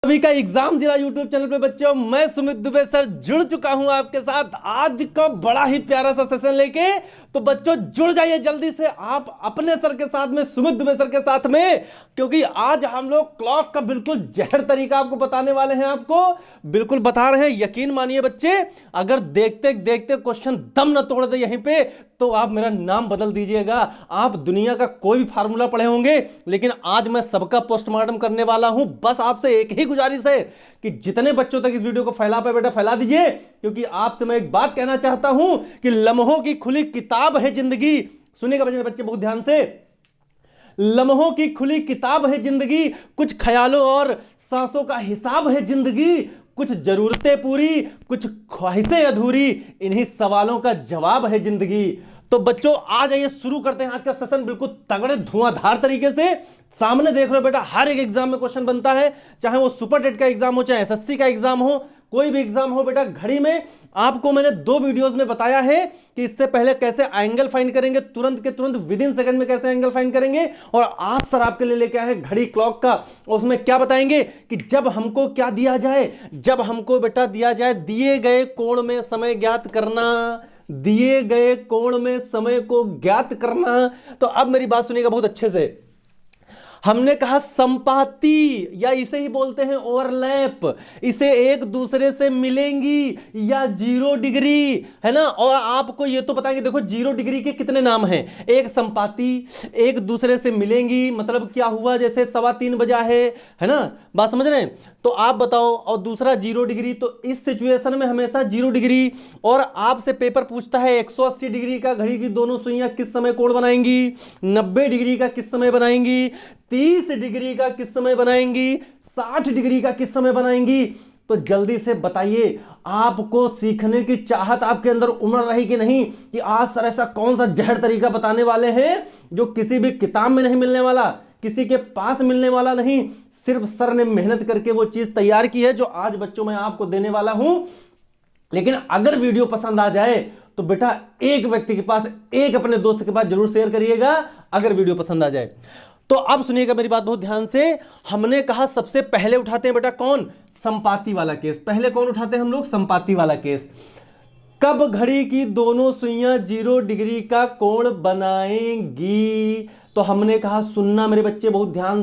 सभी का एग्जाम जिला यूट्यूब चैनल पे बच्चों, मैं सुमित दुबे सर जुड़ चुका हूं आपके साथ आज का बड़ा ही प्यारा सा सेशन लेके। तो बच्चों जुड़ जाइए जल्दी से आप अपने सर के साथ में, सुमित दुबे सर के साथ में, क्योंकि आज हम लोग क्लॉक का बिल्कुल जहर तरीका आपको बताने वाले हैं। आपको बिल्कुल बता रहे हैं, यकीन मानिए बच्चे, अगर देखते देखते क्वेश्चन दम न तोड़ दे यहीं पे तो आप मेरा नाम बदल दीजिएगा। आप दुनिया का कोई भी फार्मूला पढ़े होंगे, लेकिन आज मैं सबका पोस्टमार्टम करने वाला हूं। बस आपसे एक ही गुजारिश है कि जितने बच्चों तक इस वीडियो को फैला पाए बेटा फैला दीजिए, क्योंकि आपसे मैं एक बात कहना चाहता हूं कि लम्हों की खुली किताब है जिंदगी। सुनिएगा बच्चे बहुत ध्यान से, लम्हों की खुली किताब है जिंदगी, कुछ ख्यालों और सांसों का हिसाब है जिंदगी, कुछ जरूरतें पूरी कुछ ख्वाहिशें अधूरी, इन्हीं सवालों का जवाब है जिंदगी। तो बच्चों आ जाइए, शुरू करते हैं आज का सेशन बिल्कुल तगड़े धुआंधार तरीके से। सामने देख रहे हो बेटा, हर एक एग्जाम में क्वेश्चन बनता है, चाहे वो सुपर टेट का एग्जाम हो, चाहे एसएससी का एग्जाम हो, कोई भी एग्जाम हो बेटा। घड़ी में आपको मैंने 2 वीडियोस में बताया है कि इससे पहले कैसे एंगल फाइंड करेंगे, तुरंत के तुरंत विद इन सेकंड में कैसे एंगल फाइंड करेंगे। और आज सर आपके लिए लेके आए हैं घड़ी क्लॉक का, और उसमें क्या बताएंगे कि जब हमको क्या दिया जाए, जब हमको बेटा दिया जाए दिए गए कोण में समय ज्ञात करना, दिए गए कोण में समय को ज्ञात करना। तो अब मेरी बात सुनिएगा बहुत अच्छे से। हमने कहा संपाती, या इसे ही बोलते हैं ओवरलैप, इसे एक दूसरे से मिलेंगी या 0 डिग्री, है ना। और आपको ये तो बताएंगे, देखो 0 डिग्री के कितने नाम हैं। एक संपाती, एक दूसरे से मिलेंगी, मतलब क्या हुआ, जैसे 3:15 बजा है ना, बात समझ रहे हैं। तो आप बताओ, और दूसरा 0 डिग्री, तो इस सिचुएशन में हमेशा 0 डिग्री। और आपसे पेपर पूछता है 180 डिग्री का घड़ी की दोनों सुइयां किस समय कोण बनाएंगी, 90 डिग्री का किस समय बनाएंगी, 30 डिग्री का किस समय बनाएंगी, 60 डिग्री का किस समय बनाएंगी। तो जल्दी से बताइए, आपको सीखने की चाहत आपके अंदर उमड़ रही कि नहीं, कि आज सर ऐसा कौन सा जहर तरीका बताने वाले हैं जो किसी भी किताब में नहीं मिलने वाला, किसी के पास मिलने वाला नहीं। सिर्फ सर ने मेहनत करके वो चीज तैयार की है जो आज बच्चों मैं आपको देने वाला हूं। लेकिन अगर वीडियो पसंद आ जाए तो बेटा एक व्यक्ति के पास, एक अपने दोस्त के पास जरूर शेयर करिएगा, अगर वीडियो पसंद आ जाए। तो अब सुनिएगा मेरी बात बहुत ध्यान से। हमने कहा सबसे पहले उठाते हैं बेटा कौन, संपाती वाला केस। पहले कौन उठाते हैं हम लोग, संपाती वाला केस। कब घड़ी की दोनों सुइयां 0 डिग्री का कोण बनाएंगी। तो हमने कहा, सुनना मेरे बच्चे बहुत ध्यान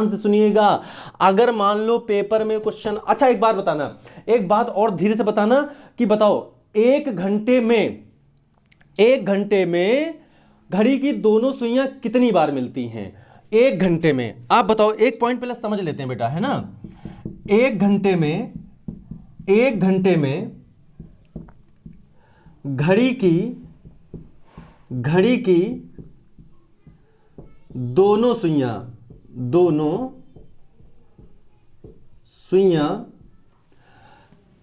से सुनिएगा। अगर मान लो पेपर में क्वेश्चन, अच्छा एक बात बताना, एक बात और धीरे से बताना, कि बताओ 1 घंटे में घड़ी की दोनों सुइयां कितनी बार मिलती हैं 1 घंटे में। आप बताओ, एक पॉइंट पहले समझ लेते हैं बेटा, है ना। 1 घंटे में घड़ी की दोनों सुइयां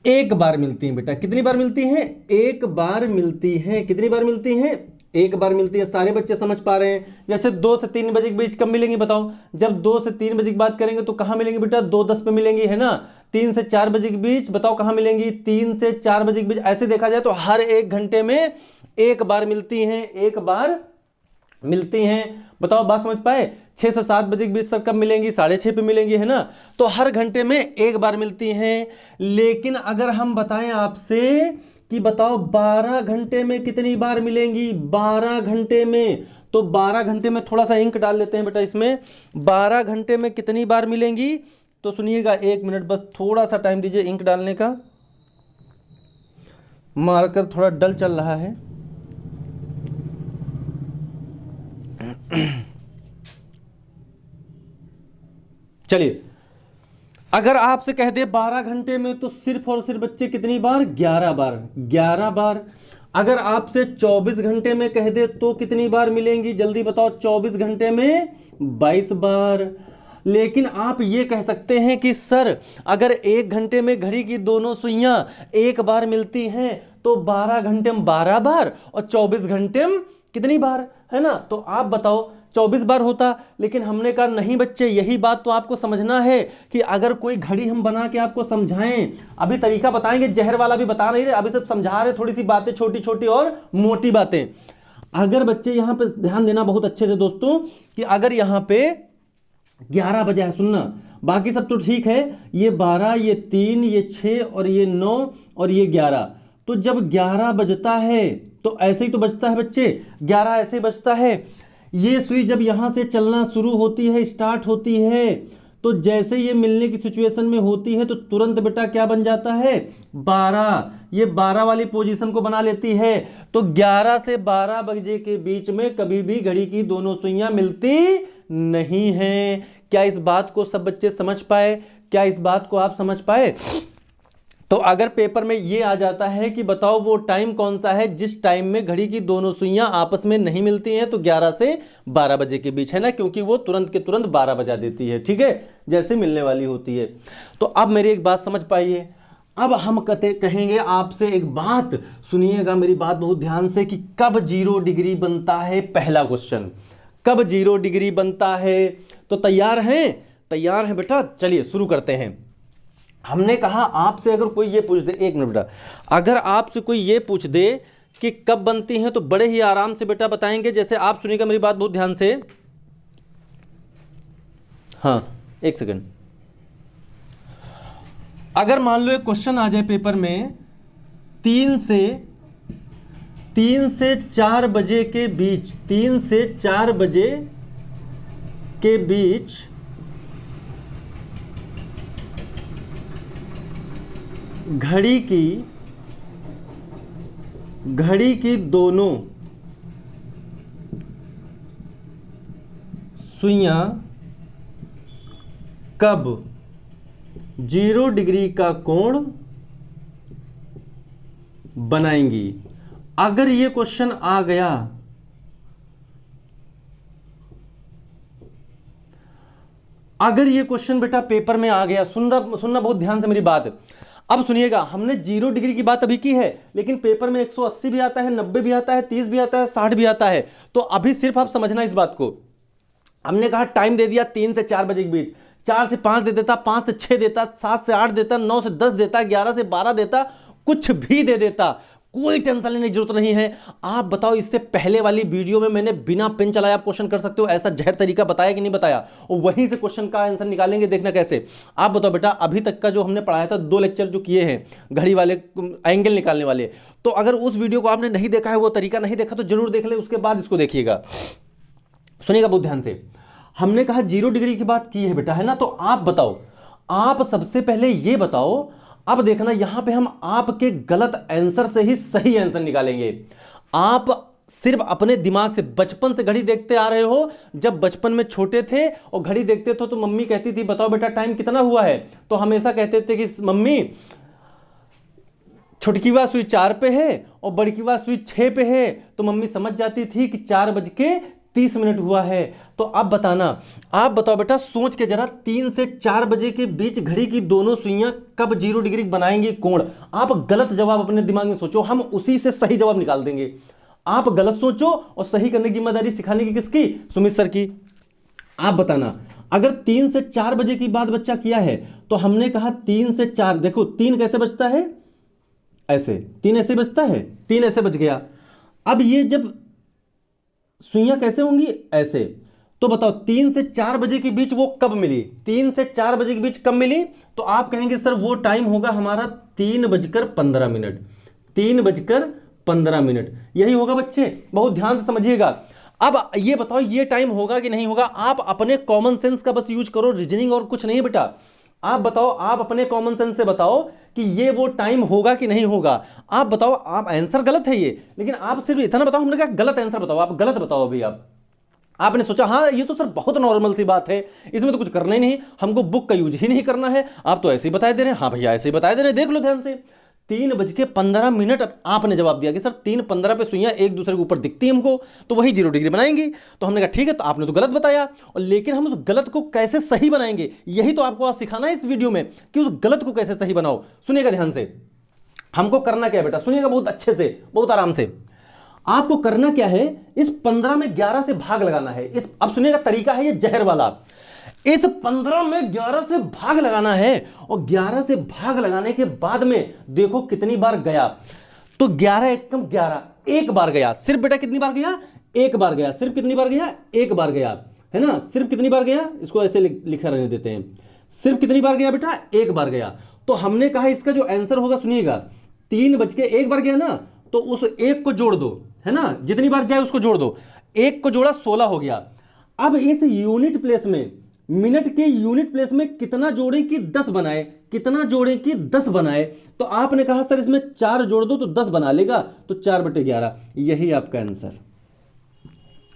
एक बार मिलती हैं बेटा। कितनी बार मिलती हैं, 1 बार मिलती हैं। कितनी बार मिलती हैं, 1 बार मिलती है। सारे बच्चे समझ पा रहे हैं। जैसे 2 से 3 बजे के बीच कब मिलेंगी बताओ, जब 2 से 3 बजे की बात करेंगे तो कहां मिलेंगी बेटा, 2:10 पे मिलेंगी, है ना। 3 से 4 बजे के बीच बताओ कहां मिलेंगी, 3 से 4 बजे के बीच। ऐसे देखा जाए तो हर 1 घंटे में 1 बार मिलती हैं, 1 बार मिलती हैं। बताओ बात समझ पाए। 6 से 7 बजे के बीच सर कब मिलेंगी, 6:30 पे मिलेंगी, है ना। तो हर घंटे में 1 बार मिलती हैं। लेकिन अगर हम बताएं आपसे कि बताओ 12 घंटे में कितनी बार मिलेंगी, 12 घंटे में, तो 12 घंटे में थोड़ा सा इंक डाल लेते हैं बेटा इसमें। 12 घंटे में कितनी बार मिलेंगी, तो सुनिएगा 1 मिनट, बस थोड़ा सा टाइम दीजिए इंक डालने का। मार्कर थोड़ा डल चल रहा है। चलिए, अगर आपसे कह दे 12 घंटे में, तो सिर्फ और सिर्फ बच्चे कितनी बार, 11 बार, 11 बार। अगर आपसे 24 घंटे में कह दे तो कितनी बार मिलेंगी, जल्दी बताओ। 24 घंटे में 22 बार। लेकिन आप ये कह सकते हैं कि सर अगर 1 घंटे में घड़ी की दोनों सुइयां 1 बार मिलती हैं तो 12 घंटे में 12 बार, और 24 घंटे में कितनी बार, है ना। तो आप बताओ 24 बार होता। लेकिन हमने कहा नहीं बच्चे, यही बात तो आपको समझना है कि अगर कोई घड़ी हम बना के आपको समझाएं, अभी तरीका बताएंगे, जहर वाला भी बता नहीं रहे, अभी सब समझा रहे, थोड़ी सी बातें छोटी छोटी और मोटी बातें। अगर बच्चे यहां पे ध्यान देना बहुत अच्छे से दोस्तों, कि अगर यहां पे 11 बजे है, सुनना बाकी सब तो ठीक है, ये 12, ये 3, ये 6 और ये 9 और ये 11। तो जब 11 बजता है तो ऐसे ही तो बजता है बच्चे, 11 ऐसे बजता है। ये सुई जब यहां से चलना शुरू होती है, स्टार्ट होती है, तो जैसे ये मिलने की सिचुएशन में होती है तो तुरंत बेटा क्या बन जाता है, 12। ये 12 वाली पोजीशन को बना लेती है। तो 11 से 12 बजे के बीच में कभी भी घड़ी की दोनों सुइयां मिलती नहीं है। क्या इस बात को सब बच्चे समझ पाए? क्या इस बात को आप समझ पाए? तो अगर पेपर में ये आ जाता है कि बताओ वो टाइम कौन सा है जिस टाइम में घड़ी की दोनों सुइयां आपस में नहीं मिलती हैं, तो 11 से 12 बजे के बीच है ना, क्योंकि वो तुरंत के तुरंत 12 बजा देती है, ठीक है, जैसे मिलने वाली होती है। तो अब मेरी एक बात समझ पाइए। अब हम कहेंगे आपसे एक बात, सुनिएगा मेरी बात बहुत ध्यान से, कि कब 0 डिग्री बनता है। पहला क्वेश्चन, कब 0 डिग्री बनता है? तो तैयार हैं? तैयार हैं बेटा? चलिए शुरू करते हैं। हमने कहा आपसे अगर कोई ये पूछ दे, एक मिनट बेटा, अगर आपसे कोई ये पूछ दे कि कब बनती हैं, तो बड़े ही आराम से बेटा बताएंगे। जैसे आप सुनिएगा मेरी बात बहुत ध्यान से। हाँ, एक सेकंड। अगर मान लो एक क्वेश्चन आ जाए पेपर में, 3 से 4 बजे के बीच, 3 से 4 बजे के बीच घड़ी की दोनों सुइयां कब 0 डिग्री का कोण बनाएंगी। अगर ये क्वेश्चन आ गया, अगर ये क्वेश्चन बेटा पेपर में आ गया, सुनना बहुत ध्यान से मेरी बात। अब सुनिएगा, हमने 0 डिग्री की बात अभी की है, लेकिन पेपर में 180 भी आता है, 90 भी आता है, 30 भी आता है, 60 भी आता है। तो अभी सिर्फ आप समझना इस बात को। हमने कहा टाइम दे दिया 3 से 4 बजे के बीच, 4 से 5 दे देता, 5 से 6 देता, 7 से 8 देता, 9 से 10 देता, 11 से 12 देता, कुछ भी दे देता, कोई टेंशन लेने की जरूरत नहीं है। आप बताओ, इससे पहले वाली वीडियो में मैंने बिना पेन चलाए आप क्वेश्चन कर सकते हो, ऐसा जहर तरीका बताया कि नहीं बताया? और वहीं से क्वेश्चन का आंसर निकालेंगे, देखना कैसे। आप बताओ बेटा, अभी तक का जो हमने पढ़ाया था, 2 लेक्चर जो किए हैं घड़ी वाले एंगल निकालने वाले, तो अगर उस वीडियो को आपने नहीं देखा है, वो तरीका नहीं देखा, तो जरूर देख ले, उसके बाद इसको देखिएगा। सुनिएगा बहुत ध्यान से। हमने कहा 0 डिग्री की बात की है बेटा, है ना? तो आप बताओ, आप सबसे पहले ये बताओ। अब देखना, यहां पे हम आपके गलत आंसर से ही सही आंसर निकालेंगे। आप सिर्फ अपने दिमाग से, बचपन से घड़ी देखते आ रहे हो, जब बचपन में छोटे थे और घड़ी देखते थे तो मम्मी कहती थी बताओ बेटा टाइम कितना हुआ है, तो हमेशा कहते थे कि मम्मी छुटकीवा सुई 4 पे है और बड़कीवा सुई 6 पे है, तो मम्मी समझ जाती थी कि 4:30 हुआ है। तो अब बताना, आप बताओ बेटा, सोच के जरा, 3 से 4 बजे के बीच घड़ी की दोनों सुइयां कब 0 डिग्री बनाएंगी कोण? आप गलत जवाब अपने दिमाग में सोचो, हम उसी से सही जवाब निकाल देंगे। आप गलत सोचो और सही करने की जिम्मेदारी सिखाने की किसकी? सुमित सर की। आप बताना, अगर 3 से 4 बजे की बात बच्चा किया है, तो हमने कहा 3 से 4, देखो 3 कैसे बचता है, ऐसे, 3 ऐसे बचता है, 3 ऐसे बच गया। अब ये जब सुइयां कैसे होंगी, ऐसे, तो बताओ 3 से 4 बजे के बीच वो कब मिली? 3 से 4 बजे के बीच कब मिली? तो आप कहेंगे सर वो टाइम होगा हमारा 3:15। 3:15 यही होगा बच्चे, बहुत ध्यान से समझिएगा। अब ये बताओ, ये टाइम होगा कि नहीं होगा? आप अपने कॉमन सेंस का बस यूज करो, रीजनिंग और कुछ नहीं बेटा। आप बताओ, आप अपने कॉमन सेंस से बताओ कि ये वो टाइम होगा कि नहीं होगा। आप बताओ, आप आंसर गलत है ये, लेकिन आप सिर्फ इतना बताओ, हमने कहा गलत आंसर बताओ, आप गलत बताओ। अभी आपने सोचा हाँ ये तो सर बहुत नॉर्मल सी बात है, इसमें तो कुछ करना ही नहीं, हमको बुक का यूज ही नहीं करना है, आप तो ऐसे ही बताए दे रहे हैं। हाँ भैया ऐसे ही बताए दे रहे हैं, देख लो ध्यान से। 3:15 आपने जवाब दिया कि सर 3:15 पे सुइयां एक दूसरे के ऊपर दिखती है हमको, तो वही 0 डिग्री बनाएंगी। तो हमने कहा ठीक है, तो आपने तो गलत बताया, और लेकिन हम उस गलत को कैसे सही बनाएंगे, यही तो आपको आज सिखाना है इस वीडियो में, कि उस गलत को कैसे सही बनाओ। सुनिएगा ध्यान से, हमको करना क्या है बेटा, सुनिएगा बहुत अच्छे से, बहुत आराम से। आपको करना क्या है, इस 15 में 11 से भाग लगाना है। अब सुनिएगा, तरीका है ये जहर वाला। इस 15 में 11 से भाग लगाना है, और 11 से भाग लगाने के बाद में देखो कितनी बार गया। तो 11 एकम 11, एक बार गया। सिर्फ बेटा कितनी बार गया? एक बार गया। सिर्फ कितनी बार गया? एक बार गया, है ना? सिर्फ कितनी बार गया? इसको ऐसे लिखा रहने देते हैं, सिर्फ कितनी बार गया बेटा? एक बार गया। तो हमने कहा इसका जो आंसर होगा, सुनिएगा, 3 बज गया ना, तो उस एक को जोड़ दो, है ना, जितनी बार जाए उसको जोड़ दो, एक को जोड़ा 16 हो गया। अब इस यूनिट प्लेस में, मिनट के यूनिट प्लेस में कितना जोड़ें कि 10 बनाए, कितना जोड़ें कि 10 बनाए? तो आपने कहा सर इसमें 4 जोड़ दो तो 10 बना लेगा, तो 4/11, यही आपका आंसर।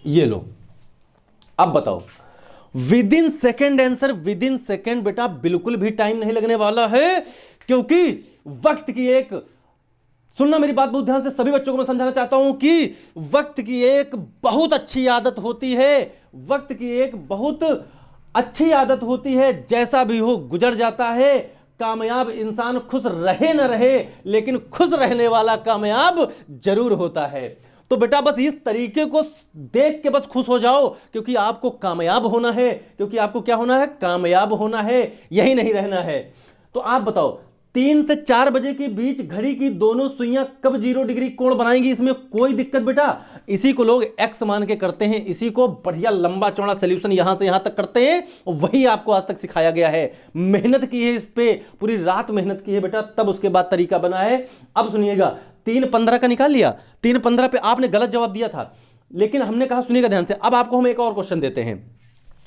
ये लो, अब बताओ, with in second answer, with in second बेटा, बिल्कुल भी टाइम नहीं लगने वाला है, क्योंकि वक्त की एक, सुनना मेरी बात बहुत ध्यान से, सभी बच्चों को मैं समझाना चाहता हूं कि वक्त की एक बहुत अच्छी आदत होती है, वक्त की एक बहुत अच्छी आदत होती है, जैसा भी हो गुजर जाता है। कामयाब इंसान खुश रहे न रहे, लेकिन खुश रहने वाला कामयाब जरूर होता है। तो बेटा बस इस तरीके को देख के बस खुश हो जाओ, क्योंकि आपको कामयाब होना है, क्योंकि आपको क्या होना है? कामयाब होना है, यही नहीं रहना है। तो आप बताओ, 3 से 4 बजे के बीच घड़ी की दोनों सुइयां कब 0 डिग्री कोण बनाएंगी? इसमें कोई दिक्कत बेटा? इसी को लोग एक्स मान के करते हैं, इसी को बढ़िया लंबा चौड़ा सोल्यूशन यहां से यहां तक करते हैं, और वही आपको आज तक सिखाया गया है। मेहनत की है, इस पे पूरी रात मेहनत की है बेटा, तब उसके बाद तरीका बना है। अब सुनिएगा, 3:15 का निकाल लिया, 3:15 पे आपने गलत जवाब दिया था, लेकिन हमने कहा, सुनिएगा ध्यान से, अब आपको हम एक और क्वेश्चन देते हैं।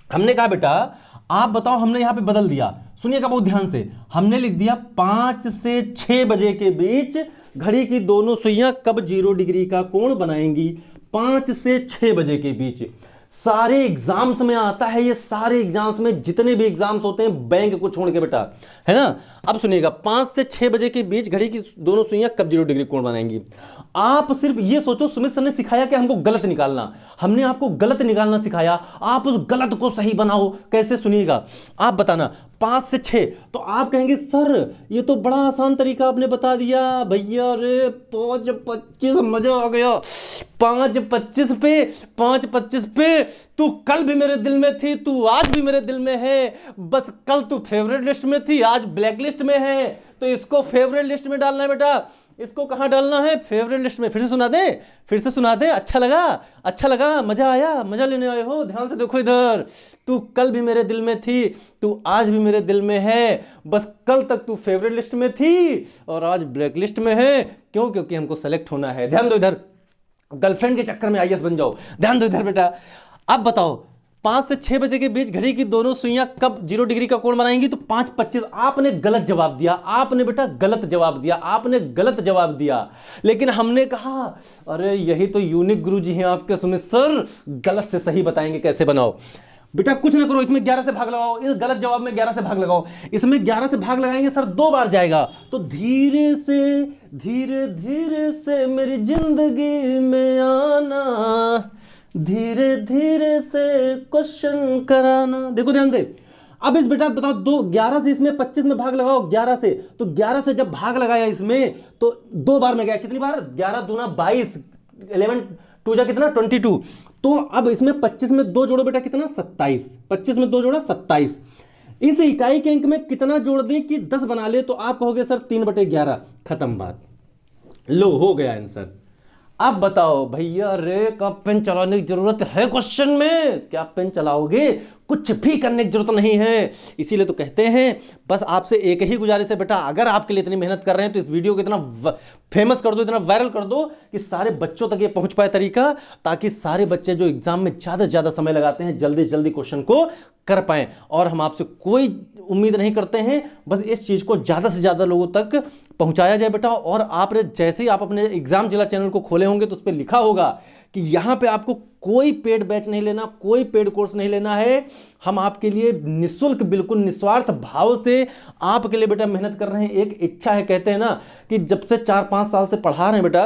हमने कहा बेटा आप बताओ, हमने यहां पे बदल दिया, सुनिएगा बहुत ध्यान से, हमने लिख दिया 5 से 6 बजे के बीच घड़ी की दोनों सुइयां कब 0 डिग्री का कोण बनाएंगी? 5 से 6 बजे के बीच। सारे एग्जाम्स में आता है ये, सारे एग्जाम्स में, जितने भी एग्जाम्स होते हैं बैंक को छोड़ के बेटा, है ना। अब सुनिएगा, 5 से 6 बजे के बीच घड़ी की दोनों सुइयां कब 0 डिग्री कोण बनाएंगी? आप सिर्फ ये सोचो, सुमित सर ने सिखाया कि हमको गलत निकालना, हमने आपको गलत निकालना सिखाया, आप उस गलत को सही बनाओ। कैसे? सुनिएगा, आप बताना 5 से 6, तो आप कहेंगे सर ये तो बड़ा आसान तरीका आपने बता दिया भैया, रे 5:25, मजा आ गया। 5:25 पे तू कल भी मेरे दिल में थी, तू आज भी मेरे दिल में है, बस कल तू फेवरेट लिस्ट में थी, आज ब्लैक लिस्ट में है, तो इसको फेवरेट लिस्ट में डालना है बेटा। इसको कहां डालना है? फेवरेट लिस्ट में। फिर से सुना दे, फिर से सुना दे, अच्छा लगा, अच्छा लगा, मजा आया, मजा लेने आए हो? ध्यान से देखो इधर, तू कल भी मेरे दिल में थी, तू आज भी मेरे दिल में है, बस कल तक तू फेवरेट लिस्ट में थी और आज ब्लैक लिस्ट में है। क्यों? क्योंकि हमको सेलेक्ट होना है। ध्यान दो इधर, गर्लफ्रेंड के चक्कर में आईएएस बन जाओ। ध्यान दो इधर बेटा। अब बताओ, 5 से 6 बजे के बीच घड़ी की दोनों सुइयां कब 0 डिग्री का कोण बनाएंगी? तो 5:25। आपने गलत जवाब दिया, आपने बेटा गलत जवाब दिया, आपने गलत जवाब दिया। लेकिन हमने कहा अरे यही तो यूनिक गुरुजी हैं आपके, सुमित सर गलत से सही बताएंगे, कैसे बनाओ। बेटा कुछ ना करो, इसमें 11 से भाग लगाओ, इस गलत जवाब में 11 से भाग लगाओ। इसमें 11 से भाग लगाएंगे सर 2 बार जाएगा, तो धीरे से, धीरे धीरे से मेरी जिंदगी में आना, धीरे धीरे से क्वेश्चन कराना। देखो ध्यान से, अब इस बेटा बताओ, 11 से इसमें 25 में भाग लगाओ, 11 से, तो 11 से जब भाग लगाया इसमें तो 2 बार में गया, कितनी बार? 11 दूना 22, 11 2 जा कितना? 22। तो अब इसमें 25 में 2 जोड़ो बेटा, कितना? 27। 25 में 2 जोड़ा 27। इस इकाई के अंक में कितना जोड़ दें कि 10 बना ले? तो आप कहोगे सर 3/11। खत्म बात, लो हो गया आंसर। अब बताओ भैया रे, का पेन चलाने की जरूरत है क्वेश्चन में? क्या पेन चलाओगे? कुछ भी करने की जरूरत नहीं है। इसीलिए तो कहते हैं, बस आपसे एक ही गुजारिश है बेटा, अगर आपके लिए इतनी मेहनत कर रहे हैं तो इस वीडियो को इतना फेमस कर दो, इतना वायरल कर दो कि सारे बच्चों तक ये पहुंच पाए तरीका, ताकि सारे बच्चे जो एग्जाम में ज़्यादा से ज़्यादा समय लगाते हैं जल्दी जल्दी क्वेश्चन को कर पाएं। और हम आपसे कोई उम्मीद नहीं करते हैं, बस इस चीज़ को ज़्यादा से ज़्यादा लोगों तक पहुंचाया जाए बेटा। और आपने जैसे ही आप अपने एग्जाम जिला चैनल को खोले होंगे तो उस पर लिखा होगा कि यहाँ पे आपको कोई पेड बैच नहीं लेना, कोई पेड कोर्स नहीं लेना है, हम आपके लिए निःशुल्क, बिल्कुल निस्वार्थ भाव से आपके लिए बेटा मेहनत कर रहे हैं। एक इच्छा है, कहते हैं ना कि जब से 4-5 साल से पढ़ा रहे हैं बेटा,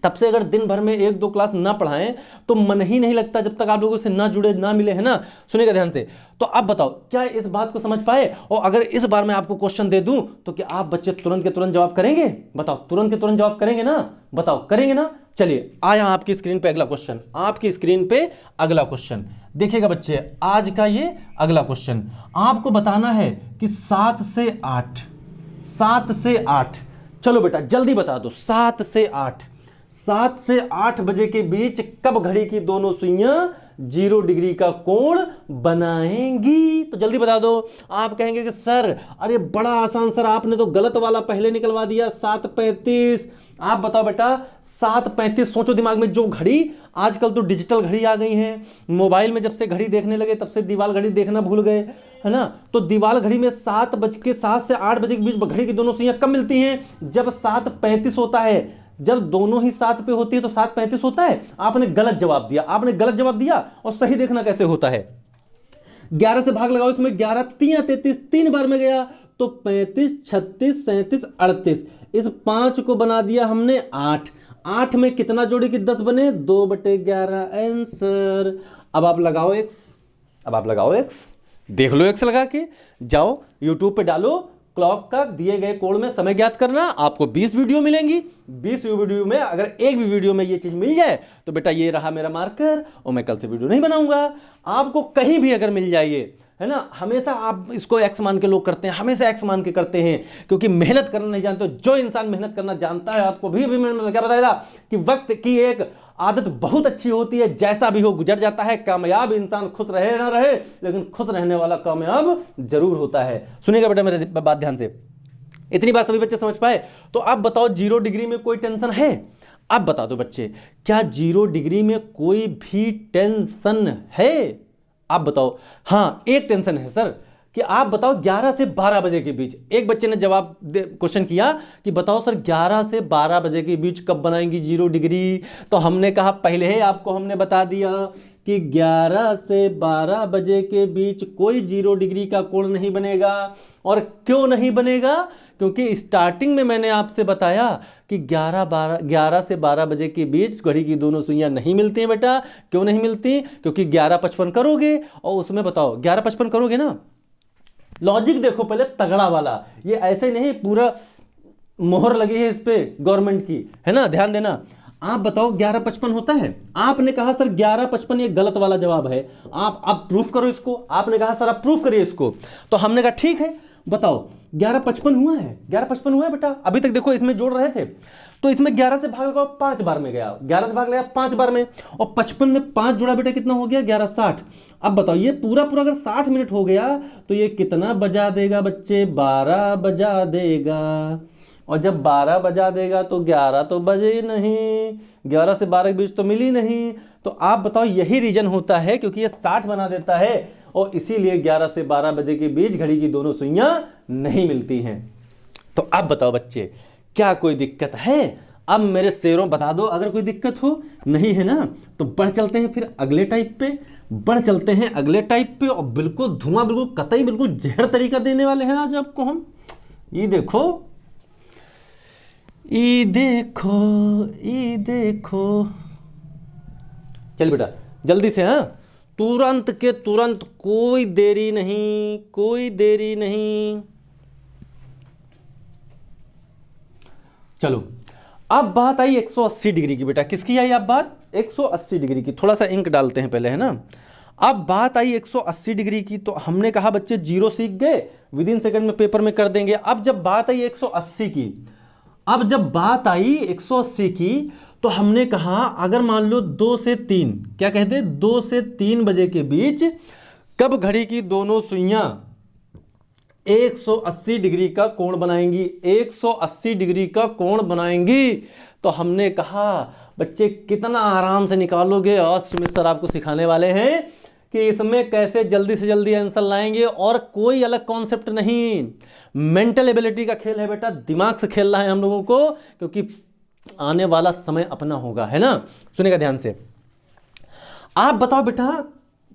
तब से अगर दिन भर में 1-2 क्लास ना पढ़ाएं तो मन ही नहीं लगता जब तक आप लोगों से ना जुड़े, ना मिले, है ना। सुनिएगा ध्यान से। तो अब बताओ, क्या इस बात को समझ पाए? और अगर इस बार मैं आपको क्वेश्चन दे दूं तो क्या आप बच्चे तुरंत के तुरंत जवाब करेंगे? बताओ, तुरंत के तुरंत जवाब करेंगे ना? बताओ, करेंगे ना? चलिए, आया आपकी स्क्रीन पे अगला क्वेश्चन, आपकी स्क्रीन पे अगला क्वेश्चन देखिएगा बच्चे। आज का ये अगला क्वेश्चन आपको बताना है कि 7 से 8, 7 से 8, चलो बेटा जल्दी बता दो। 7 से 8 बजे के बीच कब घड़ी की दोनों सुइयां 0 डिग्री का कोण बनाएंगी? तो जल्दी बता दो। आप कहेंगे कि सर अरे बड़ा आसान सर, आपने तो गलत वाला पहले निकलवा दिया, 7:35। आप बताओ बेटा 7:35। सोचो दिमाग में, जो घड़ी आजकल तो डिजिटल घड़ी आ गई है, मोबाइल में जब से घड़ी देखने लगे तब से दीवाल घड़ी देखना भूल गए, है ना। तो दीवाल घड़ी में 7 से 8 बजे के बीच घड़ी की दोनों सुइयां कब मिलती हैं? जब 7:35 होता है। जब दोनों ही 7 पे होती है तो 7:35 होता है। आपने गलत जवाब दिया, आपने गलत जवाब दिया। और सही देखना कैसे होता है, 11 से भाग लगाओ, इसमें 11 3 33, 3 बार में गया तो 35 36 37 38। इस 5 को बना दिया हमने 8। 8 में कितना जोड़े कि 10 बने, 2/11 आंसर। अब आप लगाओ x, देख लो x लगा के। जाओ यूट्यूब पे डालो क्लॉक का दिए गए कोण में समय ज्ञात करना, आपको 20 वीडियो मिलेंगी। 20 वीडियो में अगर एक भी वीडियो में ये चीज मिल जाए तो बेटा ये रहा मेरा मार्कर, और मैं कल से वीडियो नहीं बनाऊंगा। आपको कहीं भी अगर मिल जाए, है ना, हमेशा आप इसको एक्स मान के लोग करते हैं, हमेशा एक्स मान के करते हैं, क्योंकि मेहनत करना नहीं जानते। जो इंसान मेहनत करना जानता है, आपको भी मेहनत क्या बताएगा कि वक्त की एक आदत बहुत अच्छी होती है, जैसा भी हो गुजर जाता है। कामयाब इंसान खुश रहे ना रहे, लेकिन खुश रहने वाला कामयाब जरूर होता है। सुनिएगा बेटा मेरे बात ध्यान से, इतनी बात सभी बच्चे समझ पाए? तो आप बताओ 0 डिग्री में कोई टेंशन है? अब बता दो बच्चे, क्या 0 डिग्री में कोई भी टेंशन है? आप बताओ। हाँ, एक टेंशन है सर, कि आप बताओ 11 से 12 बजे के बीच। एक बच्चे ने जवाब क्वेश्चन किया कि बताओ सर 11 से 12 बजे के बीच कब बनाएंगी 0 डिग्री? तो हमने कहा पहले ही आपको हमने बता दिया कि 11 से 12 बजे के बीच कोई 0 डिग्री का कोण नहीं बनेगा। और क्यों नहीं बनेगा? क्योंकि स्टार्टिंग में मैंने आपसे बताया कि 11 से 12 बजे के बीच घड़ी की दोनों सुइयां नहीं मिलती हैं बेटा। क्यों नहीं मिलती? क्योंकि 11:55 करोगे और उसमें बताओ 11:55 करोगे ना, लॉजिक देखो पहले तगड़ा वाला, ये ऐसे नहीं पूरा मोहर लगी है इस पे गवर्नमेंट की, है ना, ध्यान देना। आप बताओ 11:55 होता है? आपने कहा सर 11:55 ये गलत वाला जवाब है, आप प्रूफ करो इसको। आपने कहा सर आप प्रूफ करिए इसको, तो हमने कहा ठीक है बताओ 11:55 हुआ है? 11:55 हुआ है बेटा। अभी तक देखो इसमें जोड़ रहे थे, तो इसमें 11 से भाग लगाओ 5 बार में गया, 11 से भाग लगा 5 बार में, और 55 में 5 जोड़ा बेटा कितना हो गया? 11 60। अब बताओ ये पूरा अगर 60 मिनट हो गया तो ये कितना बजा देगा बच्चे? 12 बजा देगा। और जब 12 बजा देगा तो 11 तो बजे ही नहीं, 11 से 12 के बीच तो मिली नहीं। तो आप बताओ यही रीजन होता है, क्योंकि ये 60 बना देता है, और इसीलिए 11 से 12 बजे के बीच घड़ी की दोनों सुइयां नहीं मिलती हैं। तो अब बताओ बच्चे क्या कोई दिक्कत है? अब मेरे शेरों बता दो अगर कोई दिक्कत हो। नहीं है ना? तो बढ़ चलते हैं फिर अगले टाइप पे, और बिल्कुल धुआं, बिल्कुल कतई, बिल्कुल जहर तरीका देने वाले हैं आज आपको हम। ये देखो, चल बेटा जल्दी से, हाँ तुरंत के तुरंत, कोई देरी नहीं। चलो अब बात आई 180 डिग्री की बेटा। किसकी आई अब बात? 180 डिग्री की। थोड़ा सा इंक डालते हैं पहले, है ना। अब बात आई 180 डिग्री की, तो हमने कहा बच्चे 0 सीख गए, विद इन सेकंड में पेपर में कर देंगे। अब जब बात आई 180 की, तो हमने कहा अगर मान लो 2 से 3, क्या कहते हैं, 2 से 3 बजे के बीच कब घड़ी की दोनों सुइयां 180 डिग्री का कोण बनाएंगी? 180 डिग्री का कोण बनाएंगी। तो हमने कहा बच्चे कितना आराम से निकालोगे, आज सुमित सर आपको सिखाने वाले हैं कि इसमें कैसे जल्दी से जल्दी आंसर लाएंगे, और कोई अलग कॉन्सेप्ट नहीं। मेंटल एबिलिटी का खेल है बेटा, दिमाग से खेलना है हम लोगों को, क्योंकि आने वाला समय अपना होगा, है ना। सुनिएगा ध्यान से। आप बताओ बेटा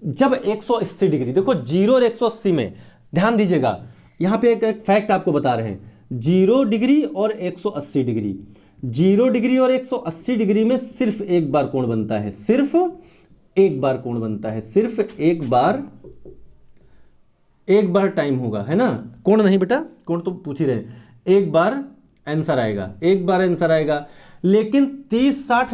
जब 180 डिग्री, देखो 0 और 180 में ध्यान दीजिएगा, यहां पे एक फैक्ट आपको बता रहे हैं। 0 डिग्री और 180 डिग्री, 0 डिग्री और 180 डिग्री में सिर्फ एक बार कोण बनता है, सिर्फ एक बार कोण बनता है, सिर्फ एक बार टाइम होगा, है ना। कोण नहीं बेटा, कोण तो पूछ ही रहे, एक बार आंसर आएगा। लेकिन 30 60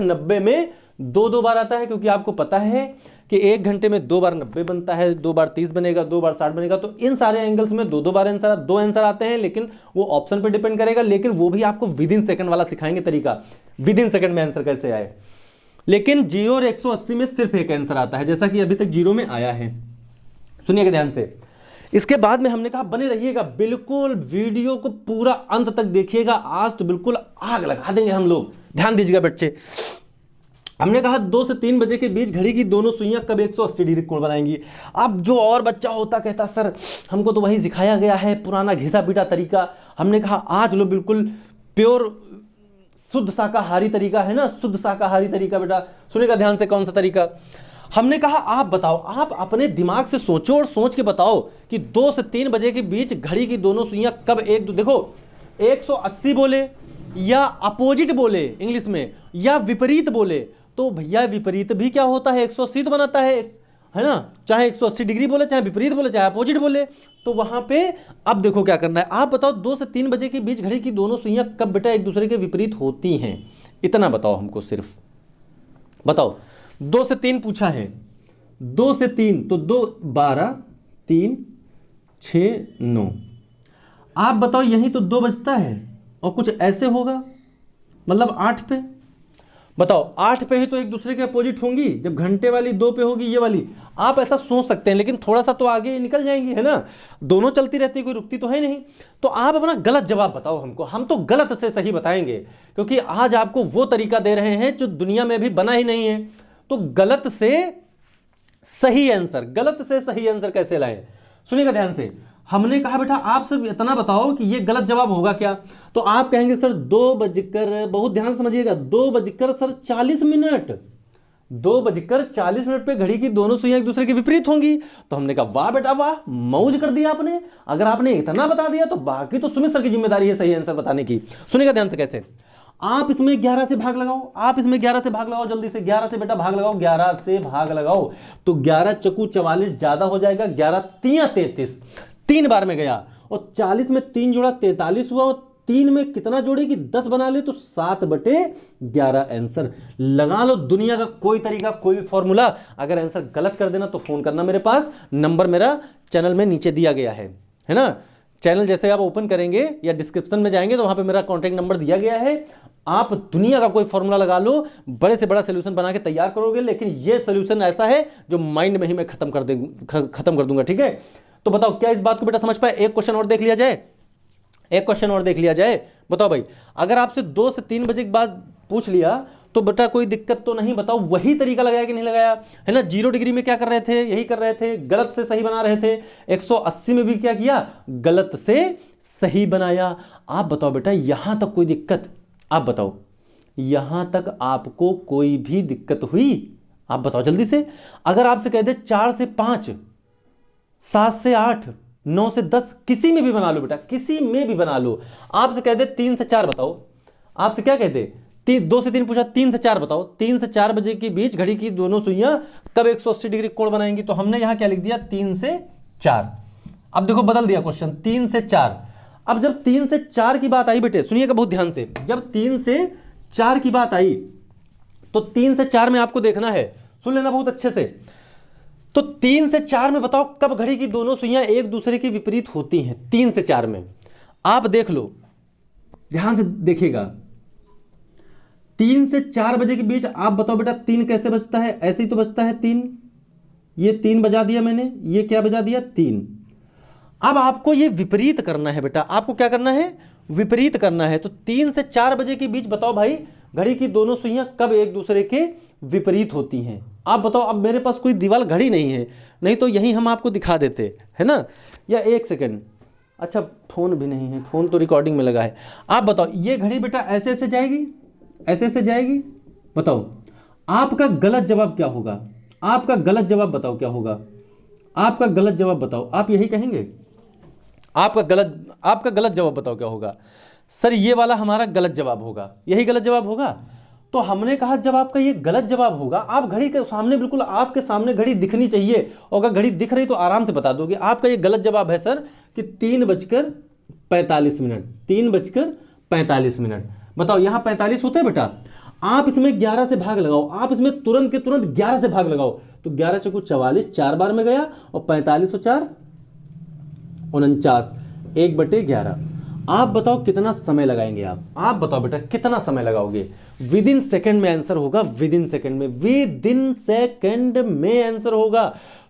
90 में दो बार आता है, क्योंकि आपको पता है कि 1 घंटे में 2 बार 90 बनता है, 2 बार 30 बनेगा, 2 बार 60 बनेगा। तो इन सारे एंगल्स में दो बार दो आंसर आते हैं, लेकिन वो ऑप्शन पे डिपेंड करेगा। लेकिन वो भी आपको विद इन सेकंड वाला सिखाएंगे तरीका, विद इन सेकंड में आंसर कैसे आए। लेकिन 0 और 180 में सिर्फ एक आंसर आता है, जैसा कि अभी तक 0 में आया है। सुनिएगा ध्यान से। इसके बाद में हमने कहा बने रहिएगा, बिल्कुल वीडियो को पूरा अंत तक देखिएगा, आज तो बिल्कुल आग लगा देंगे हम लोग। ध्यान दीजिएगा बच्चे। हमने कहा 2 से 3 बजे के बीच घड़ी की दोनों सुइयां कब 180 डिग्री कोण बनाएंगी। अब जो और बच्चा होता कहता सर हमको तो वही सिखाया गया है, पुराना घिसा पीटा तरीका। हमने कहा आज लो बिल्कुल प्योर शुद्ध शाकाहारी तरीका है ना, शुद्ध शाकाहारी तरीका। बेटा सुनिएगा ध्यान से, कौन सा तरीका। हमने कहा आप बताओ, आप अपने दिमाग से सोचो और सोच के बताओ कि 2 से 3 बजे के बीच घड़ी की दोनों सुइयां कब देखो 180 बोले या अपोजिट बोले इंग्लिश में, या विपरीत बोले, तो भैया विपरीत भी क्या होता है, 180 तो बनाता है ना। चाहे 180 डिग्री बोले, चाहे विपरीत बोले, चाहे अपोजिट बोले, तो वहां पे अब देखो क्या करना है। आप बताओ 2 से 3 बजे के बीच घड़ी की दोनों सुइयां कब बेटा एक दूसरे के विपरीत होती हैं, इतना बताओ हमको, सिर्फ बताओ। 2 से 3 पूछा है, 2 से 3 तो 2 12 3 6 9। आप बताओ यही तो 2 बजता है और कुछ ऐसे होगा, मतलब 8 पे। बताओ 8 पे ही तो एक दूसरे के अपोजिट होंगी, जब घंटे वाली 2 पे होगी ये वाली। आप ऐसा सोच सकते हैं, लेकिन थोड़ा सा तो आगे निकल जाएंगी, है ना, दोनों चलती रहती, कोई रुकती तो है नहीं। तो आप अपना गलत जवाब बताओ हमको, हम तो गलत से सही बताएंगे, क्योंकि आज आपको वो तरीका दे रहे हैं जो दुनिया में भी बना ही नहीं है। तो गलत से सही आंसर, गलत से सही आंसर कैसे लाएं, सुनिएगा ध्यान से। हमने कहा बेटा आप सिर्फ इतना बताओ कि ये गलत जवाब होगा क्या। तो आप कहेंगे सर 2 बजकर, बहुत ध्यान से समझिएगा, 2 बजकर सर 40 मिनट, 2 बजकर 40 मिनट पे घड़ी की दोनों सुइयां एक दूसरे के विपरीत होंगी। तो हमने कहा वाह बेटा वाह, मौज कर दिया आपने। अगर आपने इतना बता दिया तो बाकी तो सुमित सर की जिम्मेदारी है सही आंसर बताने की। सुनिएगा ध्यान से कैसे। आप इसमें 11 से भाग लगाओ, आप इसमें 11 से भाग लगाओ, जल्दी से 11 से बेटा भाग लगाओ, 11 से भाग लगाओ। तो 11 चकू 44 ज्यादा हो जाएगा, 11 तिया 33, 3 बार में गया, और 40 में 3 जोड़ा 43 हुआ, और 3 में कितना जोड़ेगी 10 बना ले तो 7/11 आंसर। लगा लो दुनिया का कोई तरीका, कोई फॉर्मूला। अगर आंसर गलत कर देना तो फोन करना मेरे पास, नंबर मेरा चैनल में नीचे दिया गया है ना। चैनल जैसे आप ओपन करेंगे या डिस्क्रिप्शन में जाएंगे तो वहां पे मेरा कॉन्टैक्ट नंबर दिया गया है। आप दुनिया का कोई फॉर्मूला लगा लो, बड़े से बड़ा सोल्यूशन बना के तैयार करोगे, लेकिन ये सोल्यूशन ऐसा है जो माइंड में ही मैं खत्म कर दूंगा, ठीक है। तो बताओ क्या इस बात को बेटा समझ पाए। एक क्वेश्चन और देख लिया जाए, एक क्वेश्चन और देख लिया जाए। बताओ भाई, अगर आपसे 2 से 3 बजे के बाद पूछ लिया तो बेटा कोई दिक्कत तो नहीं। बताओ वही तरीका लगाया कि नहीं लगाया, है ना। 0 डिग्री में क्या कर रहे थे, यही कर रहे थे, गलत से सही बना रहे थे। 180 में भी क्या किया, गलत से सही बनाया। आप बताओ बेटा यहां तक कोई दिक्कत, आप बताओ यहां तक आपको कोई भी दिक्कत हुई, आप बताओ जल्दी से। अगर आपसे कह दे 4 से 5, 7 से 8, 9 से 10, किसी में भी बना लो बेटा, किसी में भी बना लो। आपसे कह दे 3 से 4 बताओ, आपसे क्या कहते 2 से 3 पूछा, 3 से 4 बताओ। 3 से 4 बजे के बीच घड़ी की दोनों सुइयां कब 180 डिग्री कोण बनाएंगी। तो हमने यहां क्या लिख दिया, 3 से 4। अब देखो बदल दिया क्वेश्चन, 3 से 4। अब जब 3 से 4 की बात आई बेटे, सुनिएगा बहुत ध्यान से, जब 3 से 4 की बात आई तो 3 से 4 में आपको देखना है, सुन लेना बहुत अच्छे से। तो 3 से 4 में बताओ कब घड़ी की दोनों सुइयां एक दूसरे के विपरीत होती हैं। 3 से 4 में आप देख लो, ध्यान से देखिएगा। 3 से 4 बजे के बीच आप बताओ बेटा 3 कैसे बजता है, ऐसे ही तो बजता है 3। ये 3 बजा दिया मैंने, ये क्या बजा दिया 3। अब आपको ये विपरीत करना है बेटा, आपको क्या करना है, विपरीत करना है। तो 3 से 4 बजे के बीच बताओ भाई घड़ी की दोनों सुइयां कब एक दूसरे के विपरीत होती हैं। आप बताओ। अब मेरे पास कोई दीवार घड़ी नहीं है, नहीं तो यही हम आपको दिखा देते, है ना। या एक सेकंड, अच्छा फोन भी नहीं है, फोन तो रिकॉर्डिंग में लगा है। आप बताओ ये घड़ी बेटा ऐसे ऐसे जाएगी, ऐसे ऐसे जाएगी। बताओ आपका गलत जवाब क्या होगा, आपका गलत जवाब बताओ क्या होगा, आपका गलत जवाब बताओ। आप यही कहेंगे, आपका गलत जवाब बताओ क्या होगा। सर ये वाला हमारा गलत जवाब होगा, यही गलत जवाब होगा। तो हमने कहा जब आपका ये गलत जवाब होगा, आप घड़ी के सामने, बिल्कुल आपके सामने घड़ी दिखनी चाहिए, और अगर घड़ी दिख रही तो आराम से बता दोगे। आपका ये गलत जवाब है सर कि 3:45 मिनट, 3:45 बताओ यहां 45 होते हैं बेटा। आप इसमें 11 से भाग लगाओ, आप इसमें तुरंत के तुरंत 11 से भाग लगाओ। तो 11 चौको 44, 4 बार में गया, और 45 और 4 49, 1/11। आप बताओ कितना समय लगाएंगे आप बताओ बेटा कितना समय लगाओगे। विद इन सेकेंड में आंसर होगा, विद इन सेकेंड में, विद इन सेकेंड में आंसर होगा।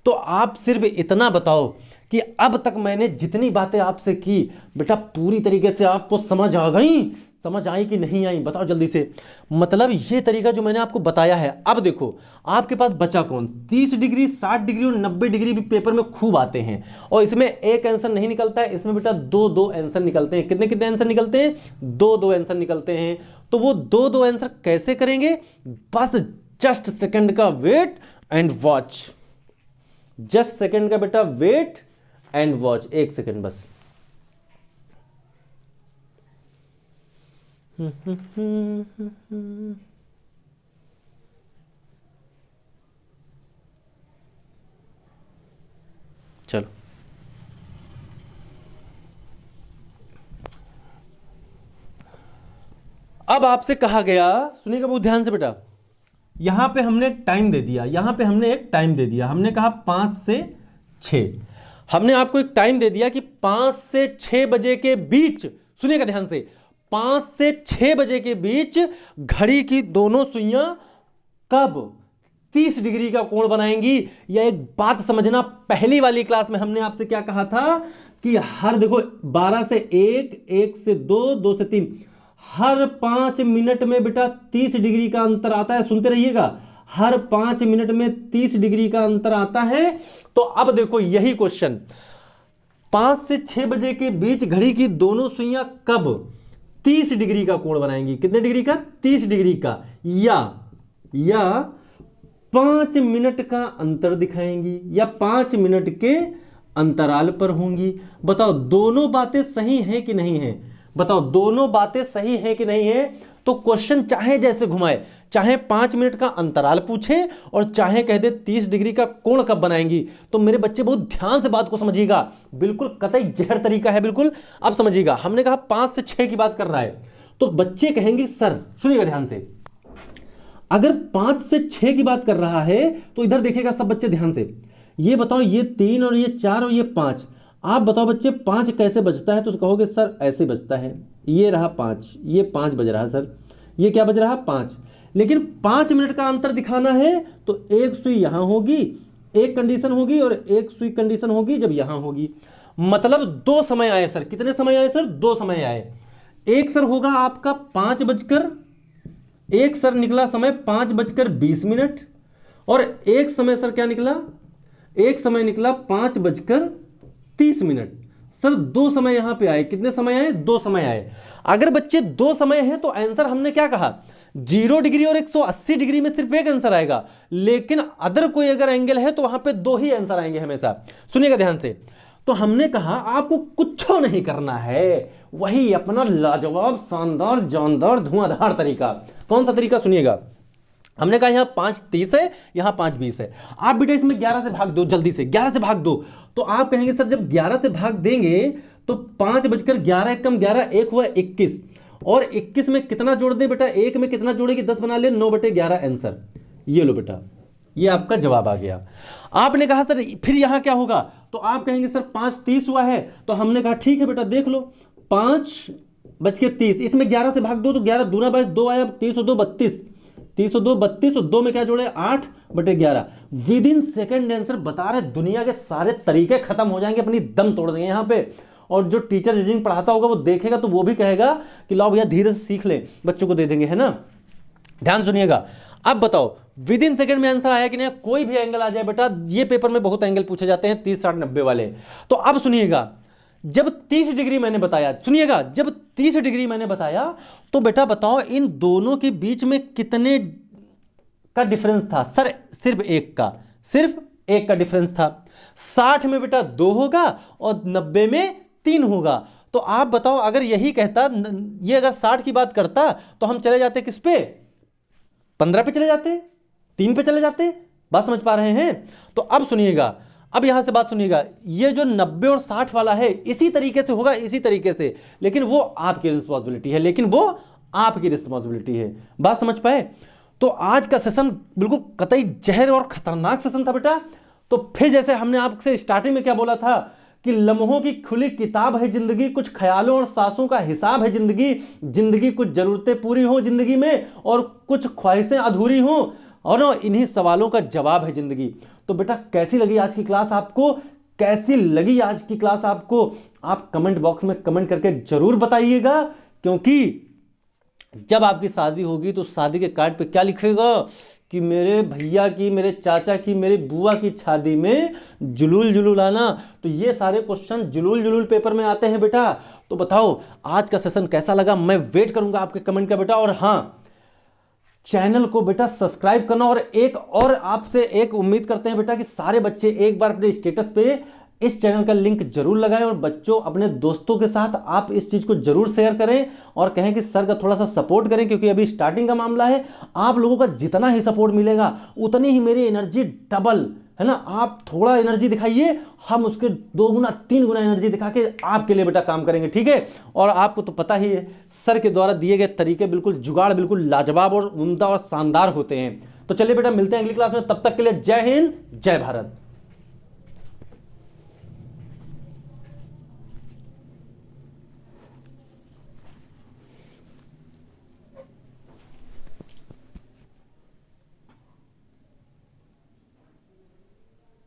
तो आप सिर्फ इतना बताओ कि अब तक मैंने जितनी बातें आपसे की बेटा पूरी तरीके से आपको समझ आ गई, समझ आई कि नहीं आई, बताओ जल्दी से। मतलब ये तरीका जो मैंने आपको बताया है, अब देखो आपके पास बचा कौन, 30 डिग्री, 60 डिग्री और 90 डिग्री भी पेपर में खूब आते हैं, और इसमें एक आंसर नहीं निकलता है, इसमें बेटा दो दो आंसर निकलते हैं। कितने कितने आंसर निकलते हैं, दो दो आंसर निकलते हैं। तो वो दो दो आंसर कैसे करेंगे, बस जस्ट सेकंड का wait and watch, just second का बेटा वेट एंड वॉच, एक सेकंड बस। चलो अब आपसे कहा गया, सुनिएगा बहुत ध्यान से बेटा, यहां पे हमने टाइम दे दिया, यहां पे हमने एक टाइम दे दिया, हमने कहा 5 से 6, हमने आपको एक टाइम दे दिया कि 5 से 6 बजे के बीच, सुनिएगा ध्यान से, 5 से 6 बजे के बीच घड़ी की दोनों सुइयां कब 30 डिग्री का कोण बनाएंगी। या एक बात समझना, पहली वाली क्लास में हमने आपसे क्या कहा था कि हर देखो 12 से 1, 1 से 2, 2 से 3, हर 5 मिनट में बेटा 30 डिग्री का अंतर आता है। सुनते रहिएगा, हर 5 मिनट में 30 डिग्री का अंतर आता है। तो अब देखो यही क्वेश्चन, 5 से 6 बजे के बीच घड़ी की दोनों सुइयां कब 30 डिग्री का कोण बनाएंगी। कितने डिग्री का, 30 डिग्री का, या 5 मिनट का अंतर दिखाएंगी, या 5 मिनट के अंतराल पर होंगी। बताओ दोनों बातें सही हैं कि नहीं है, बताओ दोनों बातें सही हैं कि नहीं है। तो क्वेश्चन चाहे जैसे घुमाए, चाहे 5 मिनट का अंतराल पूछे और चाहे कह दे 30 डिग्री का कोण कब बनाएंगी। तो मेरे बच्चे बहुत ध्यान से बात को समझिएगा, बिल्कुल कतई जहर तरीका है, बिल्कुल अब समझिएगा। हमने कहा 5 से 6 की बात कर रहा है, तो बच्चे कहेंगे सर, सुनिएगा ध्यान से, अगर 5 से 6 की बात कर रहा है तो इधर देखिएगा सब बच्चे ध्यान से, ये बताओ ये 3 और ये 4 और ये 5, आप बताओ बच्चे 5 कैसे बजता है। तो कहोगे सर ऐसे बजता है, ये रहा 5, ये 5 बज रहा सर, ये क्या बज रहा 5। लेकिन 5 मिनट का अंतर दिखाना है तो एक सुई यहां होगी, एक कंडीशन होगी, और एक सुई कंडीशन होगी जब यहां होगी। मतलब 2 समय आए सर। कितने समय आए सर, 2 समय आए। एक सर होगा आपका 5 बजकर, एक सर निकला समय 5:20, और एक समय सर क्या निकला, एक समय निकला 5:30। सर 2 समय यहां पे आए। कितने समय आए, 2 समय आए। अगर बच्चे 2 समय हैं तो आंसर हमने क्या कहा, 0 डिग्री और 180 डिग्री में सिर्फ एक आंसर आएगा, लेकिन अदर कोई अगर एंगल है तो वहां पे 2 ही आंसर आएंगे हमेशा। सुनिएगा ध्यान से। तो हमने कहा आपको कुछ नहीं करना है, वही अपना लाजवाब, शानदार, जानदार, धुआंधार तरीका। कौन सा तरीका, सुनिएगा। हमने कहा यहां 5:30 है, यहां 5:20 है। आप बेटा इसमें 11 से भाग दो, जल्दी से 11 से भाग दो। तो आप कहेंगे सर जब 11 से भाग देंगे तो 5:11, 1 कम 11, 1 हुआ 21, और 21 में कितना जोड़ दें बेटा, 1 में कितना जोड़ेगी 10 बना ले, 9/11 आंसर। ये लो बेटा, ये आपका जवाब आ गया। आपने कहा सर फिर यहां क्या होगा, तो आप कहेंगे सर 5:30 हुआ है। तो हमने कहा ठीक है बेटा देख लो, 5:30, इसमें 11 से भाग दो तो 11 दूना 2 आया, 30 और 2 32, 30 और 2 32, और 2 में क्या जोड़े 8/11। विद इन सेकेंड आंसर बता रहे, दुनिया के सारे तरीके खत्म हो जाएंगे, अपनी दम तोड़ देंगे यहां पे। और जो टीचर रीजनिंग पढ़ाता होगा वो देखेगा तो वो भी कहेगा कि लाओ भैया धीरे से सीख ले, बच्चों को दे देंगे, है ना। ध्यान सुनिएगा। अब बताओ विद इन सेकंड में आंसर आया कि नहीं। कोई भी एंगल आ जाए बेटा, ये पेपर में बहुत एंगल पूछे जाते हैं 30, 60, 90 वाले। तो अब सुनिएगा, जब 30 डिग्री मैंने बताया, सुनिएगा, जब 30 डिग्री मैंने बताया तो बेटा बताओ इन दोनों के बीच में कितने का डिफरेंस था। सर सिर्फ एक का डिफरेंस था। 60 में बेटा 2 होगा और 90 में 3 होगा। तो आप बताओ अगर यही कहता, ये अगर 60 की बात करता तो हम चले जाते किस पे, 15 पे चले जाते, 3 पे चले जाते। बात समझ पा रहे हैं। तो अब सुनिएगा, अब यहां से बात सुनिएगा, ये जो 90 और 60 वाला है इसी तरीके से होगा, इसी तरीके से, लेकिन वो आपकी रिस्पॉन्सिबिलिटी है, बात समझ पाए। तो आज का सेशन बिल्कुल कतई जहर और खतरनाक सेशन था बेटा। तो फिर जैसे हमने आपसे स्टार्टिंग में क्या बोला था कि लम्हों की खुली किताब है जिंदगी, कुछ ख्यालों और सांसों का हिसाब है जिंदगी, जिंदगी कुछ जरूरतें पूरी हो जिंदगी में और कुछ ख्वाहिशें अधूरी हो, और इन्हीं सवालों का जवाब है जिंदगी। तो बेटा कैसी लगी आज की क्लास आपको, कैसी लगी आज की क्लास आपको, आप कमेंट बॉक्स में कमेंट करके जरूर बताइएगा, क्योंकि जब आपकी शादी होगी तो शादी के कार्ड पे क्या लिखेगा कि मेरे भैया की, मेरे चाचा की, मेरी बुआ की शादी में जुलूल जुलूल आना। तो ये सारे क्वेश्चन जुलूल जुलूल पेपर में आते हैं बेटा। तो बताओ आज का सेशन कैसा लगा, मैं वेट करूंगा आपके कमेंट का बेटा। और हाँ, चैनल को बेटा सब्सक्राइब करना, और एक और आपसे एक उम्मीद करते हैं बेटा कि सारे बच्चे एक बार अपने स्टेटस पे इस चैनल का लिंक जरूर लगाएं, और बच्चों अपने दोस्तों के साथ आप इस चीज को जरूर शेयर करें और कहें कि सर का थोड़ा सा सपोर्ट करें, क्योंकि अभी स्टार्टिंग का मामला है। आप लोगों का जितना ही सपोर्ट मिलेगा उतनी ही मेरी एनर्जी डबल है ना। आप थोड़ा एनर्जी दिखाइए, हम उसके 2 गुना 3 गुना एनर्जी दिखा के आपके लिए बेटा काम करेंगे, ठीक है। और आपको तो पता ही है सर के द्वारा दिए गए तरीके बिल्कुल जुगाड़, बिल्कुल लाजवाब और उम्दा और शानदार होते हैं। तो चलिए बेटा मिलते हैं अगली क्लास में, तब तक के लिए जय हिंद जय भारत।